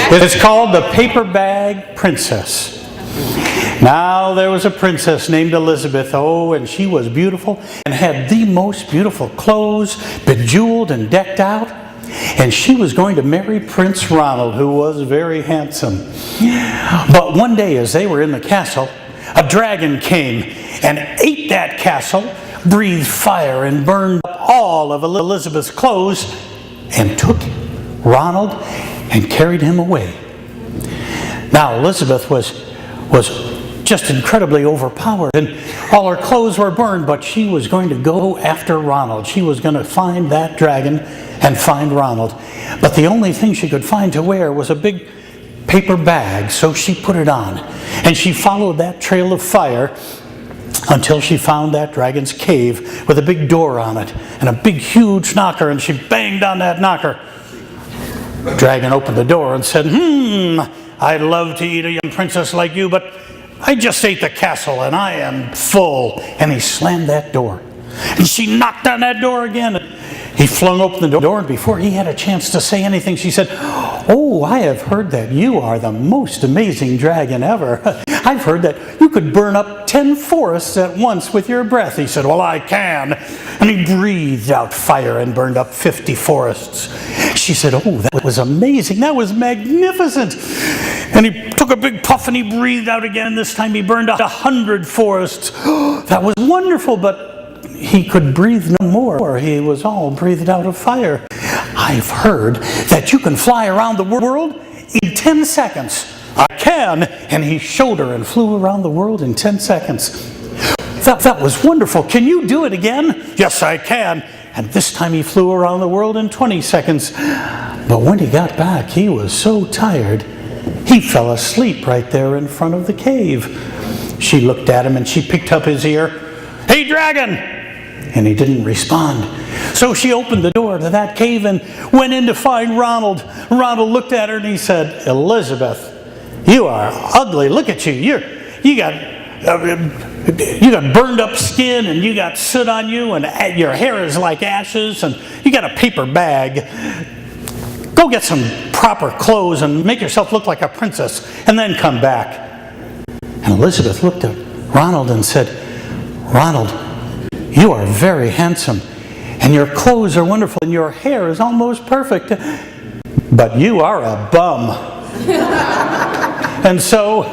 It's called The Paper Bag Princess. Now there was a princess named Elizabeth, and she was beautiful and had the most beautiful clothes, bejeweled and decked out. And she was going to marry Prince Ronald, who was very handsome. But one day as they were in the castle, a dragon came and ate that castle, breathed fire and burned up all of Elizabeth's clothes, and took Ronald and carried him away. Now Elizabeth was just incredibly overpowered, and all her clothes were burned, but she was going to go after Ronald. She was going to find that dragon and find Ronald. But the only thing she could find to wear was a big paper bag, so she put it on. And she followed that trail of fire until she found that dragon's cave with a big door on it and a big huge knocker, and she banged on that knocker. The dragon opened the door and said, I'd love to eat a young princess like you, but I just ate the castle and I am full. And he slammed that door. And she knocked on that door again. He flung open the door, and before he had a chance to say anything, she said, "Oh, I have heard that you are the most amazing dragon ever. I've heard that you could burn up 10 forests at once with your breath." He said, "Well, I can." And he breathed out fire and burned up 50 forests. She said, "Oh, that was amazing. That was magnificent." And he took a big puff and he breathed out again. This time he burned out 100 forests. That was wonderful, but he could breathe no more. He was all breathed out of fire. "I've heard that you can fly around the world in 10 seconds. "I can." And he showed her and flew around the world in 10 seconds. That was wonderful. "Can you do it again?" "Yes, I can." And this time he flew around the world in 20 seconds. But when he got back, he was so tired, he fell asleep right there in front of the cave. She looked at him and she picked up his ear. "Hey, dragon!" And he didn't respond. So she opened the door to that cave and went in to find Ronald. Ronald looked at her and he said, "Elizabeth, you are ugly. Look at you. You got burned up skin, and you got soot on you, and your hair is like ashes, and you got a paper bag. Go get some proper clothes and make yourself look like a princess, and then come back." And Elizabeth looked at Ronald and said, "Ronald, you are very handsome, and your clothes are wonderful, and your hair is almost perfect, but you are a bum." And so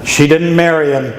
she didn't marry him.